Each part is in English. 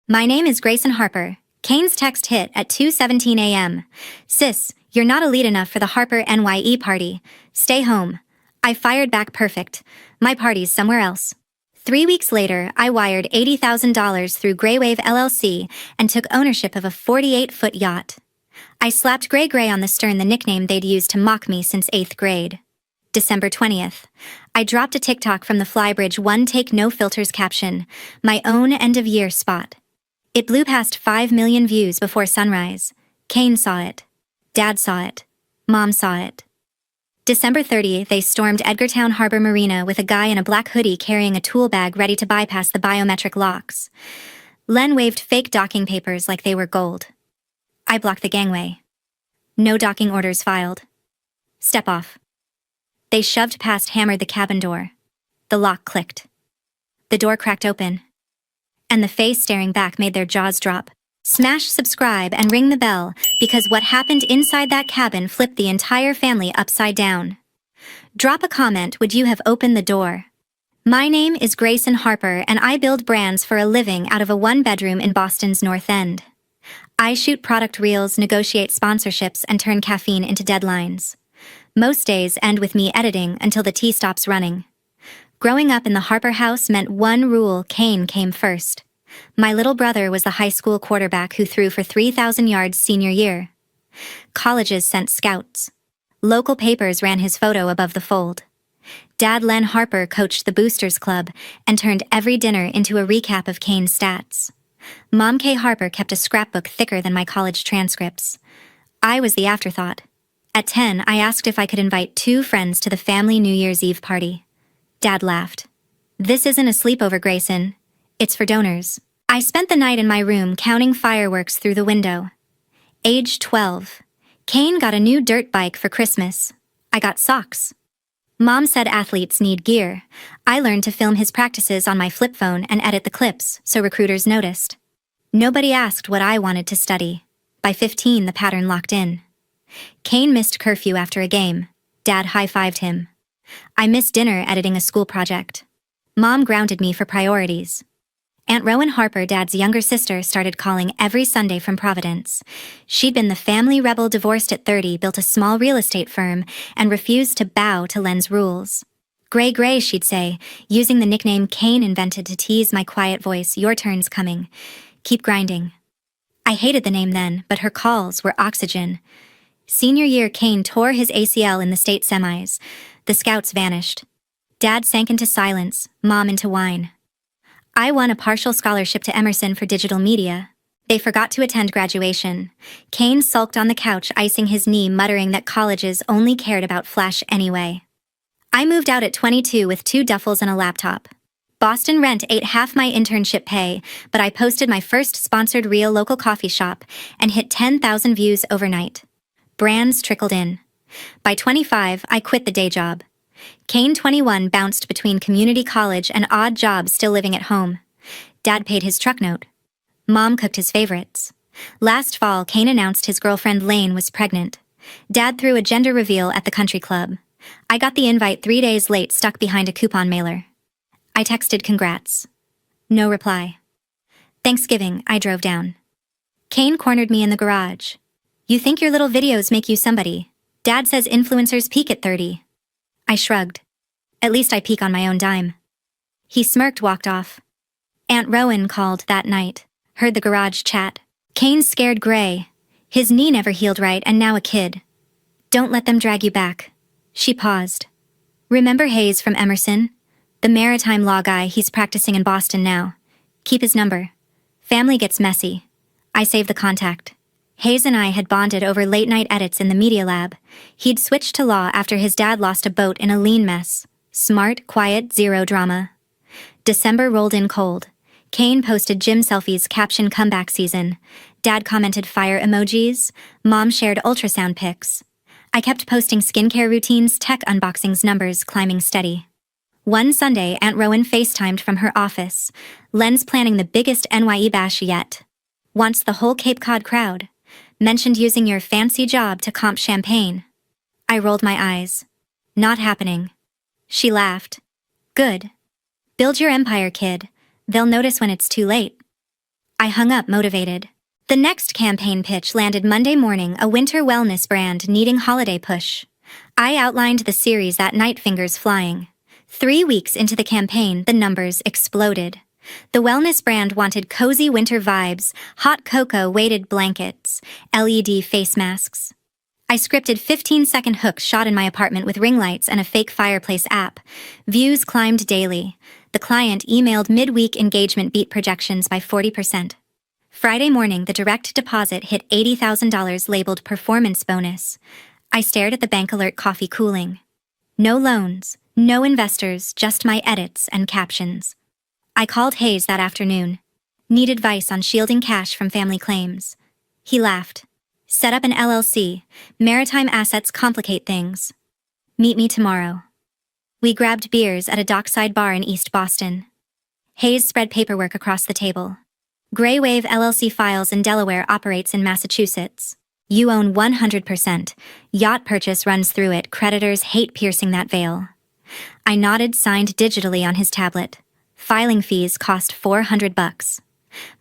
My name is Grayson Harper. Kane's text hit at 2:17 a.m. Sis, you're not elite enough for the Harper NYE party. Stay home. I fired back perfect. My party's somewhere else. 3 weeks later, I wired $80,000 through Graywave LLC and took ownership of a 48-foot yacht. I slapped Gray on the stern, the nickname they'd used to mock me since 8th grade. December 20th. I dropped a TikTok from the Flybridge one take no filters caption, my own end-of-year spot. It blew past 5 million views before sunrise. Kane saw it. Dad saw it. Mom saw it. December 30th, they stormed Edgartown Harbor Marina with a guy in a black hoodie carrying a tool bag ready to bypass the biometric locks. Len waved fake docking papers like they were gold. I blocked the gangway. No docking orders filed. Step off. They shoved past, hammered the cabin door. The lock clicked. The door cracked open. And the face staring back made their jaws drop. Smash subscribe and ring the bell, because what happened inside that cabin flipped the entire family upside down. Drop a comment, would you have opened the door? My name is Grayson Harper and I build brands for a living out of a one-bedroom in Boston's North End. I shoot product reels, negotiate sponsorships, and turn caffeine into deadlines. Most days end with me editing until the tea stops running. Growing up in the Harper house meant one rule: Kane came first. My little brother was the high school quarterback who threw for 3,000 yards senior year. Colleges sent scouts. Local papers ran his photo above the fold. Dad Len Harper coached the Boosters Club and turned every dinner into a recap of Kane's stats. Mom K. Harper kept a scrapbook thicker than my college transcripts. I was the afterthought. At 10, I asked if I could invite 2 friends to the family New Year's Eve party. Dad laughed. This isn't a sleepover, Grayson. It's for donors. I spent the night in my room counting fireworks through the window. Age 12. Kane got a new dirt bike for Christmas. I got socks. Mom said athletes need gear. I learned to film his practices on my flip phone and edit the clips so recruiters noticed. Nobody asked what I wanted to study. By 15, the pattern locked in. Kane missed curfew after a game. Dad high-fived him. I missed dinner editing a school project. Mom grounded me for priorities. Aunt Rowan Harper, Dad's younger sister, started calling every Sunday from Providence. She'd been the family rebel, divorced at 30, built a small real estate firm, and refused to bow to Len's rules. Gray, she'd say, using the nickname Kane invented to tease my quiet voice, your turn's coming. Keep grinding. I hated the name then, but her calls were oxygen. Senior year, Kane tore his ACL in the state semis. The scouts vanished. Dad sank into silence, Mom into wine. I won a partial scholarship to Emerson for digital media. They forgot to attend graduation. Kane sulked on the couch, icing his knee, muttering that colleges only cared about flash anyway. I moved out at 22 with 2 duffels and a laptop. Boston rent ate half my internship pay, but I posted my first sponsored reel, local coffee shop, and hit 10,000 views overnight. Brands trickled in. By 25, I quit the day job. Kane, 21, bounced between community college and odd jobs, still living at home. Dad paid his truck note. Mom cooked his favorites. Last fall, Kane announced his girlfriend Lane was pregnant. Dad threw a gender reveal at the country club. I got the invite 3 days late, stuck behind a coupon mailer. I texted congrats. No reply. Thanksgiving, I drove down. Kane cornered me in the garage. You think your little videos make you somebody? Dad says influencers peak at 30. I shrugged. At least I peak on my own dime. He smirked, walked off. Aunt Rowan called that night. Heard the garage chat. Kane's scared Gray. His knee never healed right and now a kid. Don't let them drag you back. She paused. Remember Hayes from Emerson? The maritime law guy, he's practicing in Boston now. Keep his number. Family gets messy. I saved the contact. Hayes and I had bonded over late-night edits in the media lab. He'd switched to law after his dad lost a boat in a lean mess. Smart, quiet, zero drama. December rolled in cold. Kane posted gym selfies, caption comeback season. Dad commented fire emojis. Mom shared ultrasound pics. I kept posting skincare routines, tech unboxings, numbers climbing steady. One Sunday, Aunt Rowan FaceTimed from her office. Len's planning the biggest NYE bash yet. Wants the whole Cape Cod crowd. Mentioned using your fancy job to comp champagne. I rolled my eyes. Not happening. She laughed. Good. Build your empire, kid. They'll notice when it's too late. I hung up motivated. The next campaign pitch landed Monday morning, a winter wellness brand needing holiday push. I outlined the series that night, fingers flying. 3 weeks into the campaign, the numbers exploded. The wellness brand wanted cozy winter vibes, hot cocoa weighted blankets, LED face masks. I scripted 15-second hooks shot in my apartment with ring lights and a fake fireplace app. Views climbed daily. The client emailed midweek engagement beat projections by 40%. Friday morning, the direct deposit hit $80,000 labeled performance bonus. I stared at the bank alert, coffee cooling. No loans, no investors, just my edits and captions. I called Hayes that afternoon. Need advice on shielding cash from family claims. He laughed. Set up an LLC. Maritime assets complicate things. Meet me tomorrow. We grabbed beers at a dockside bar in East Boston. Hayes spread paperwork across the table. Gray Wave LLC files in Delaware, operates in Massachusetts. You own 100%. Yacht purchase runs through it. Creditors hate piercing that veil. I nodded, signed digitally on his tablet. Filing fees cost $400.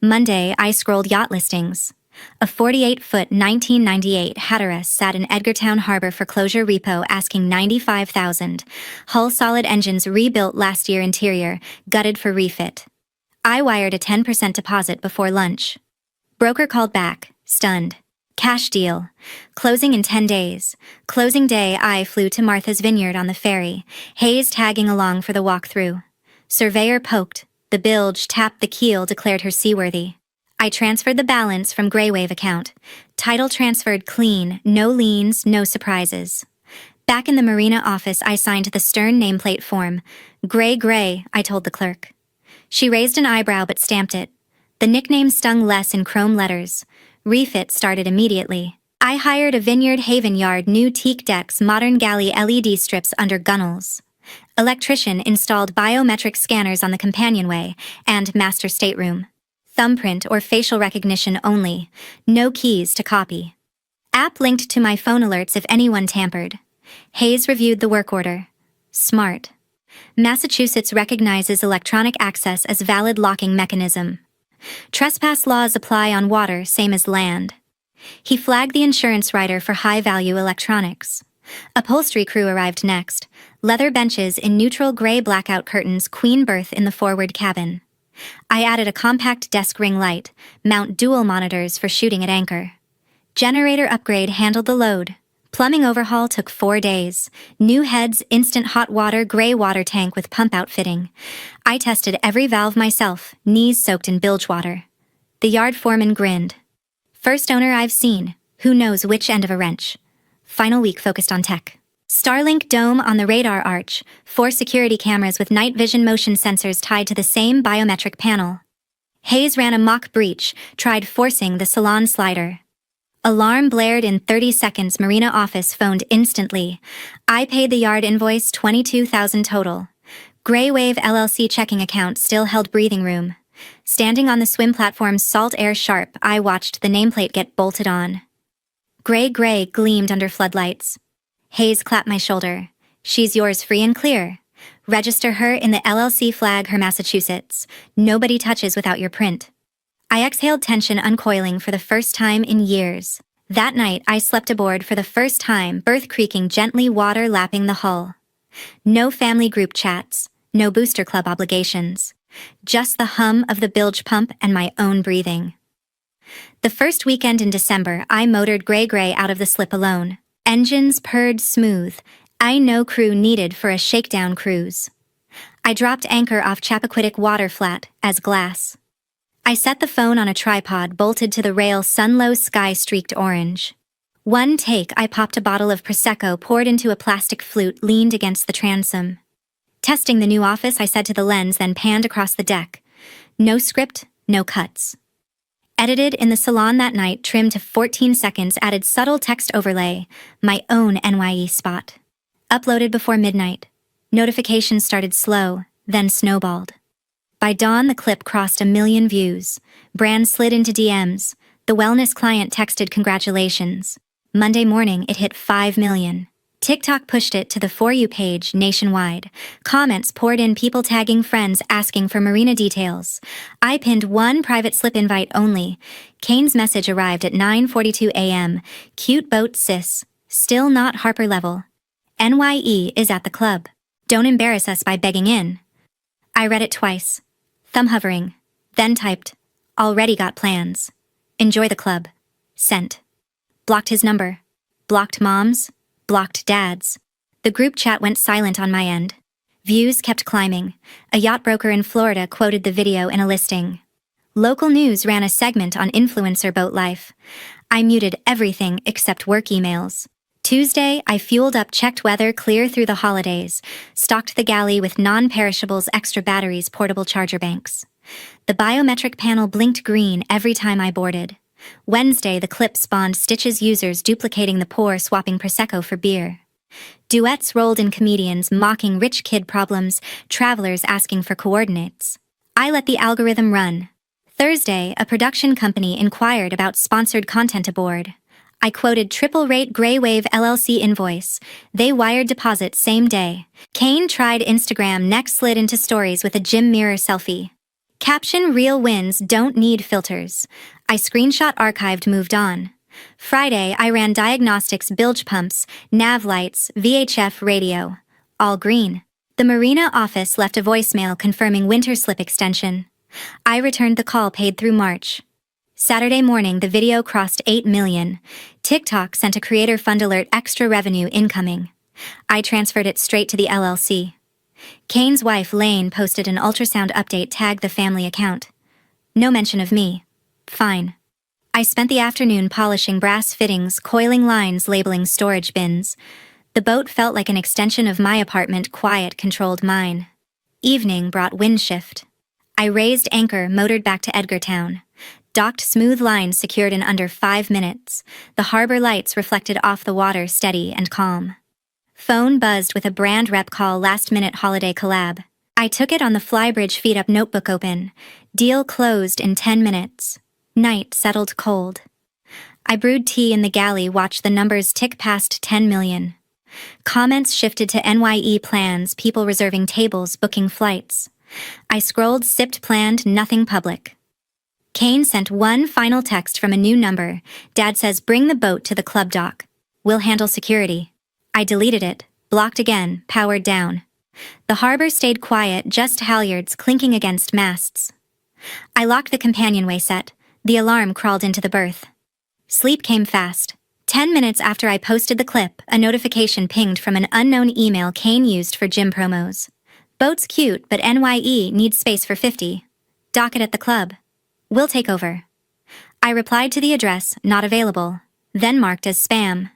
Monday, I scrolled yacht listings. A 48-foot 1998 Hatteras sat in Edgartown Harbor foreclosure repo asking $95,000. Hull solid engines rebuilt last year, interior gutted for refit. I wired a 10% deposit before lunch. Broker called back, stunned. Cash deal. Closing in 10 days. Closing day, I flew to Martha's Vineyard on the ferry, Hayes tagging along for the walkthrough. Surveyor poked. The bilge tapped the keel, declared her seaworthy. I transferred the balance from Gray Wave account. Title transferred clean, no liens, no surprises. Back in the marina office, I signed the stern nameplate form. Gray, I told the clerk. She raised an eyebrow but stamped it. The nickname stung less in chrome letters. Refit started immediately. I hired a Vineyard Haven yard, new teak decks, modern galley LED strips under gunnels. Electrician installed biometric scanners on the companionway and master stateroom. Thumbprint or facial recognition only. No keys to copy. App linked to my phone, alerts if anyone tampered. Hayes reviewed the work order. Smart. Massachusetts recognizes electronic access as valid locking mechanism. Trespass laws apply on water, same as land. He flagged the insurance writer for high-value electronics. Upholstery crew arrived next. Leather benches in neutral gray, blackout curtains, queen berth in the forward cabin. I added a compact desk ring light, mount dual monitors for shooting at anchor. Generator upgrade handled the load. Plumbing overhaul took 4 days. New heads, instant hot water, gray water tank with pump outfitting. I tested every valve myself, knees soaked in bilge water. The yard foreman grinned. First owner I've seen, who knows which end of a wrench. Final week focused on tech. Starlink dome on the radar arch, 4 security cameras with night vision motion sensors tied to the same biometric panel. Hayes ran a mock breach, tried forcing the salon slider. Alarm blared in 30 seconds, marina office phoned instantly. I paid the yard invoice, $22,000 total. Gray Wave LLC checking account still held breathing room. Standing on the swim platform's salt air sharp, I watched the nameplate get bolted on. Gray gleamed under floodlights. Hayes clapped my shoulder. She's yours free and clear. Register her in the LLC, flag her Massachusetts. Nobody touches without your print. I exhaled, tension uncoiling for the first time in years. That night, I slept aboard for the first time, berth creaking gently, water lapping the hull. No family group chats, no booster club obligations. Just the hum of the bilge pump and my own breathing. The first weekend in December, I motored Gray out of the slip alone. Engines purred smooth. I no crew needed for a shakedown cruise. I dropped anchor off Chappaquiddick water, flat as glass. I set the phone on a tripod bolted to the rail, sun-low sky streaked orange. One take, I popped a bottle of Prosecco, poured into a plastic flute, leaned against the transom. Testing the new office, I said to the lens, then panned across the deck. No script, no cuts. Edited in the salon that night, trimmed to 14 seconds, added subtle text overlay, my own NYE spot. Uploaded before midnight. Notifications started slow, then snowballed. By dawn, the clip crossed 1 million views. Brand slid into DMs. The wellness client texted congratulations. Monday morning, it hit 5 million. TikTok pushed it to the For You page nationwide. Comments poured in, people tagging friends asking for marina details. I pinned one private slip invite only. Kane's message arrived at 9:42 a.m. Cute boat sis. Still not Harper level. NYE is at the club. Don't embarrass us by begging in. I read it twice. Thumb hovering. Then typed. Already got plans. Enjoy the club. Sent. Blocked his number. Blocked mom's. Blocked dad's. The group chat went silent on my end. Views kept climbing. A yacht broker in Florida quoted the video in a listing. Local news ran a segment on influencer boat life. I muted everything except work emails. Tuesday, I fueled up, checked weather, clear through the holidays, stocked the galley with non-perishables, extra batteries, portable charger banks. The biometric panel blinked green every time I boarded. Wednesday, the clip spawned stitches, users duplicating the pour, swapping Prosecco for beer. Duets rolled in, comedians mocking rich kid problems, travelers asking for coordinates. I let the algorithm run. Thursday, a production company inquired about sponsored content aboard. I quoted triple rate Gray Wave LLC invoice. They wired deposit same day. Kane tried Instagram, next slid into stories with a gym mirror selfie. Caption: real wins don't need filters. I screenshot, archived, moved on. Friday, I ran diagnostics, bilge pumps, nav lights, VHF radio. All green. The marina office left a voicemail confirming winter slip extension. I returned the call, paid through March. Saturday morning, the video crossed 8 million. TikTok sent a creator fund alert, extra revenue incoming. I transferred it straight to the LLC. Kane's wife, Lane, posted an ultrasound update, tagged the family account. No mention of me. Fine. I spent the afternoon polishing brass fittings, coiling lines, labeling storage bins. The boat felt like an extension of my apartment, quiet, controlled mine. Evening brought wind shift. I raised anchor, motored back to Edgartown. Docked, smooth lines secured in under 5 minutes. The harbor lights reflected off the water, steady and calm. Phone buzzed with a brand rep call, last-minute holiday collab. I took it on the flybridge, feet up, notebook open. Deal closed in 10 minutes. Night settled cold. I brewed tea in the galley, watched the numbers tick past 10 million. Comments shifted to NYE plans, people reserving tables, booking flights. I scrolled, sipped, planned, nothing public. Kane sent one final text from a new number. Dad says bring the boat to the club dock. We'll handle security. I deleted it, blocked again, powered down. The harbor stayed quiet, just halyards clinking against masts. I locked the companionway set. The alarm crawled into the berth. Sleep came fast. 10 minutes after I posted the clip, a notification pinged from an unknown email Kane used for gym promos. Boat's cute, but NYE needs space for 50. Dock it at the club. We'll take over. I replied to the address, not available, then marked as spam.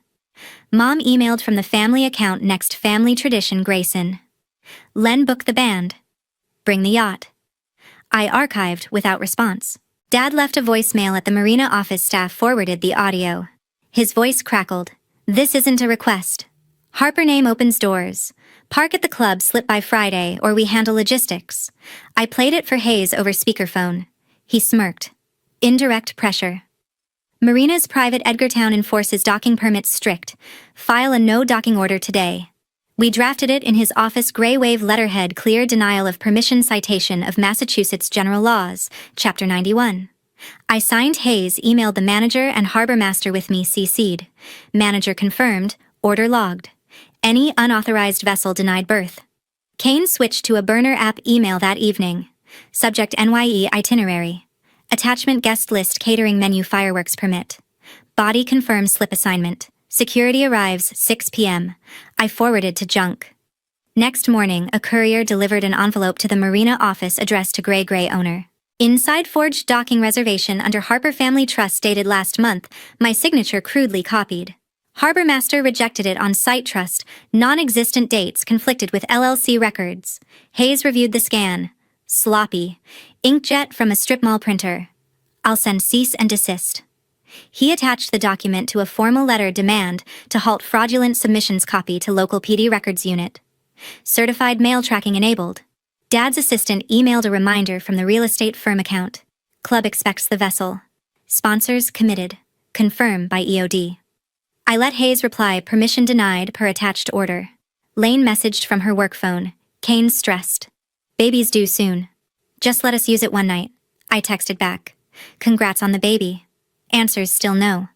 Mom emailed from the family account, next family tradition, Grayson. Len booked the band. Bring the yacht. I archived without response. Dad left a voicemail at the marina office, staff forwarded the audio. His voice crackled. This isn't a request. Harper name opens doors. Park at the club, slip by Friday, or we handle logistics. I played it for Hayes over speakerphone. He smirked. Indirect pressure. Marina's private Edgartown enforces docking permits strict. File a no docking order today. We drafted it in his office, Gray Wave letterhead, clear denial of permission, citation of Massachusetts General Laws, Chapter 91. I signed. Hayes emailed the manager and harbor master with me CC'd. Manager confirmed, order logged. Any unauthorized vessel denied berth. Kane switched to a burner app email that evening. Subject NYE itinerary. Attachment guest list, catering menu, fireworks permit. Body confirms slip assignment. Security arrives 6 p.m. I forwarded to junk. Next morning, a courier delivered an envelope to the marina office addressed to Gray owner. Inside, forged docking reservation under Harper Family Trust dated last month, my signature crudely copied. Harbor master rejected it on site, trust, non-existent dates conflicted with LLC records. Hayes reviewed the scan. Sloppy. Inkjet from a strip mall printer. I'll send cease and desist. He attached the document to a formal letter demand to halt fraudulent submissions, copy to local PD records unit. Certified mail tracking enabled. Dad's assistant emailed a reminder from the real estate firm account. Club expects the vessel. Sponsors committed. Confirm by EOD. I let Hayes reply, permission denied per attached order. Lane messaged from her work phone. Kane's stressed. Baby's due soon. Just let us use it one night. I texted back. Congrats on the baby. Answers still no.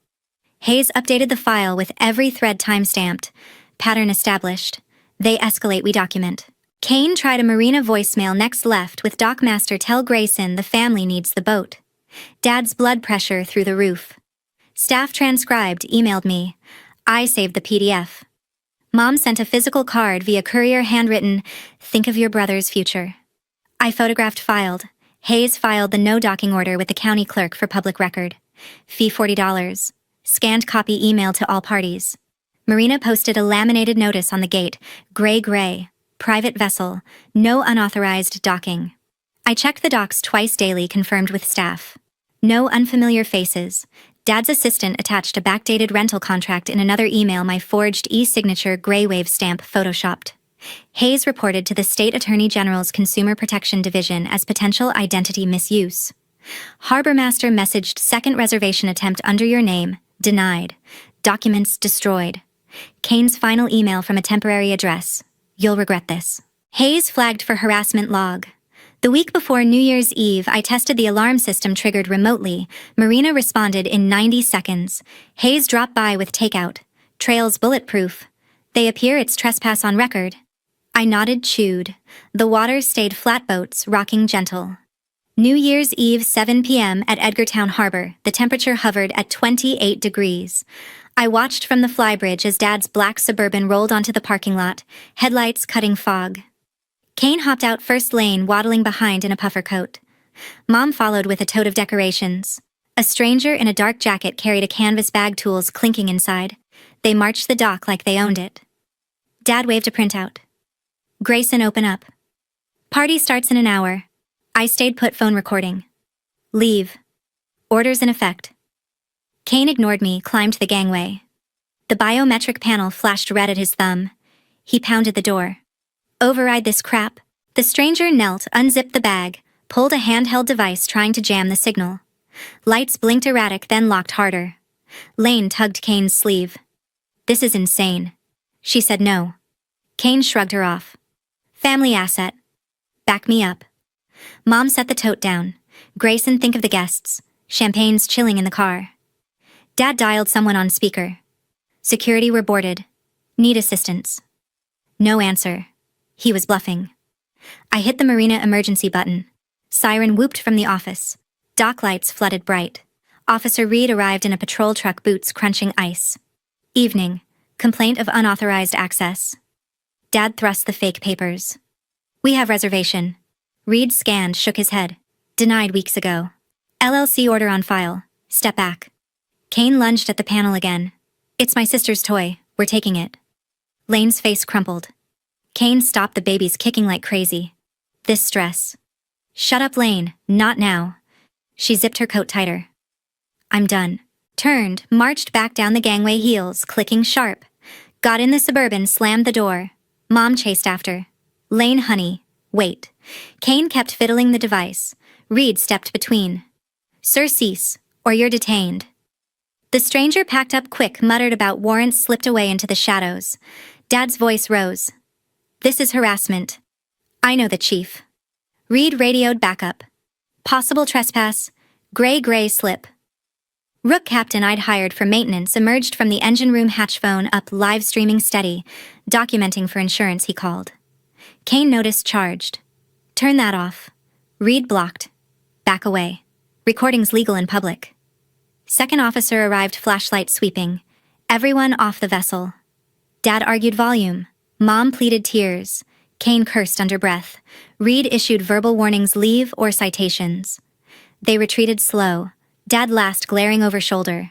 Hayes updated the file with every thread timestamped. Pattern established. They escalate, we document. Kane tried a marina voicemail next left with Dockmaster tell Grayson the family needs the boat. Dad's blood pressure through the roof. Staff transcribed, emailed me. I saved the PDF. Mom sent a physical card via courier handwritten, think of your brother's future. I photographed, filed. Hayes filed the no docking order with the county clerk for public record. Fee $40. Scanned copy emailed to all parties. Marina posted a laminated notice on the gate, gray, private vessel, no unauthorized docking. I checked the docks twice daily, confirmed with staff. No unfamiliar faces. Dad's assistant attached a backdated rental contract in another email, my forged e-signature gray wave stamp photoshopped. Hayes reported to the State Attorney General's Consumer Protection Division as potential identity misuse. Harbormaster messaged second reservation attempt under your name, denied. Documents destroyed. Kane's final email from a temporary address. You'll regret this. Hayes flagged for harassment log. The week before New Year's Eve, I tested the alarm system triggered remotely. Marina responded in 90 seconds. Hayes dropped by with takeout. Trails bulletproof. They appear it's trespass on record. I nodded, chewed. The waters stayed flatboats, rocking gentle. New Year's Eve, 7 p.m. at Edgartown Harbor. The temperature hovered at 28 degrees. I watched from the flybridge as Dad's black Suburban rolled onto the parking lot, headlights cutting fog. Kane hopped out first, Lane waddling behind in a puffer coat. Mom followed with a tote of decorations. A stranger in a dark jacket carried a canvas bag, tools clinking inside. They marched the dock like they owned it. Dad waved a printout. Grayson, open up. Party starts in an hour. I stayed put, phone recording. Leave. Orders in effect. Kane ignored me, climbed the gangway. The biometric panel flashed red at his thumb. He pounded the door. Override this crap. The stranger knelt, unzipped the bag, pulled a handheld device trying to jam the signal. Lights blinked erratic, then locked harder. Lane tugged Kane's sleeve. This is insane. She said no. Kane shrugged her off. Family asset. Back me up. Mom set the tote down. Grayson, think of the guests. Champagne's chilling in the car. Dad dialed someone on speaker. Security, we're boarded. Need assistance. No answer. He was bluffing. I hit the marina emergency button. Siren whooped from the office. Dock lights flooded bright. Officer Reed arrived in a patrol truck, boots crunching ice. Evening. Complaint of unauthorized access. Dad thrust the fake papers. We have reservation. Reed scanned, shook his head. Denied weeks ago. LLC order on file. Step back. Kane lunged at the panel again. It's my sister's toy. We're taking it. Lane's face crumpled. Kane stopped the babies kicking like crazy. This stress. Shut up, Lane. Not now. She zipped her coat tighter. I'm done. Turned, marched back down the gangway, heels clicking sharp. Got in the Suburban, slammed the door. Mom chased after. Lane, honey, wait. Kane kept fiddling the device. Reed stepped between. Sir, cease, or you're detained. The stranger packed up quick, muttered about warrants, slipped away into the shadows. Dad's voice rose. This is harassment. I know the chief. Reed radioed backup. Possible trespass. Gray slip. Rook captain I'd hired for maintenance emerged from the engine room hatch, phone up, live streaming steady. Documenting for insurance, he called. Kane noticed, charged. Turn that off. Reed blocked. Back away. Recording's legal in public. Second officer arrived, flashlight sweeping. Everyone off the vessel. Dad argued volume. Mom pleaded tears. Kane cursed under breath. Reed issued verbal warnings, leave or citations. They retreated slow. Dad last, glaring over shoulder.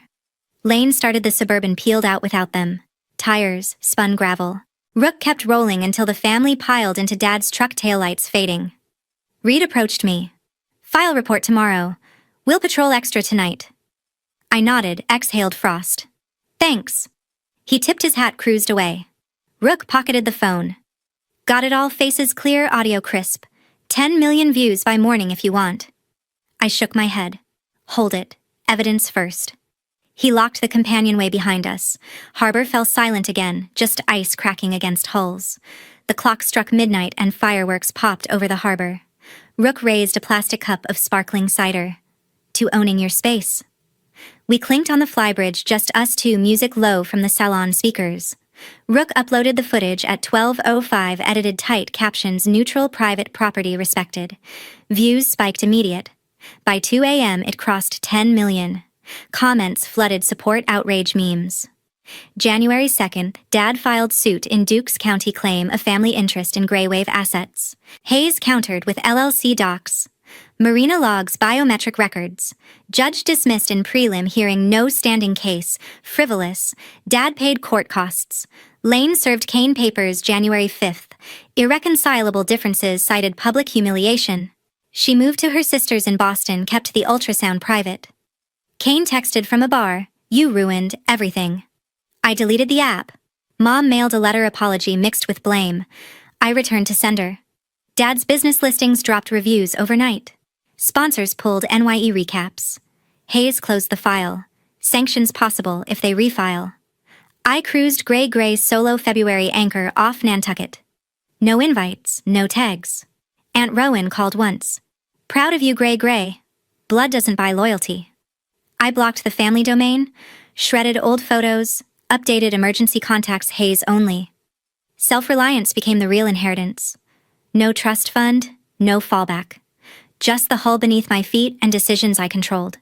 Lane started the Suburban, peeled out without them. Tires, spun gravel. Rook kept rolling until the family piled into Dad's truck, taillights fading. Reed approached me. File report tomorrow. We'll patrol extra tonight. I nodded, exhaled frost. Thanks. He tipped his hat, cruised away. Rook pocketed the phone. Got it all, faces clear, audio crisp. 10 million views by morning if you want. I shook my head. Hold it. Evidence first. He locked the companionway behind us. Harbor fell silent again, just ice cracking against hulls. The clock struck midnight and fireworks popped over the harbor. Rook raised a plastic cup of sparkling cider. To owning your space. We clinked on the flybridge, just us two, music low from the salon speakers. Rook uploaded the footage at 12:05, edited tight, captions neutral, private property respected. Views spiked immediate. By 2 a.m. it crossed 10 million. Comments flooded support outrage memes. January 2nd, Dad filed suit in Dukes County, claim a family interest in Graywave assets. Hayes countered with LLC docs. Marina logs biometric records. Judge dismissed in prelim hearing, no standing case. Frivolous. Dad paid court costs. Lane served Kane papers January 5th. Irreconcilable differences cited public humiliation. She moved to her sister's in Boston, kept the ultrasound private. Kane texted from a bar, "You ruined everything." I deleted the app. Mom mailed a letter apology mixed with blame. I returned to sender. Dad's business listings dropped reviews overnight. Sponsors pulled NYE recaps. Hayes closed the file. Sanctions possible if they refile. I cruised Gray solo February anchor off Nantucket. No invites, no tags. Aunt Rowan called once. "Proud of you, Gray. Blood doesn't buy loyalty." I blocked the family domain, shredded old photos, updated emergency contacts Hayes only. Self-reliance became the real inheritance. No trust fund, no fallback. Just the hull beneath my feet and decisions I controlled.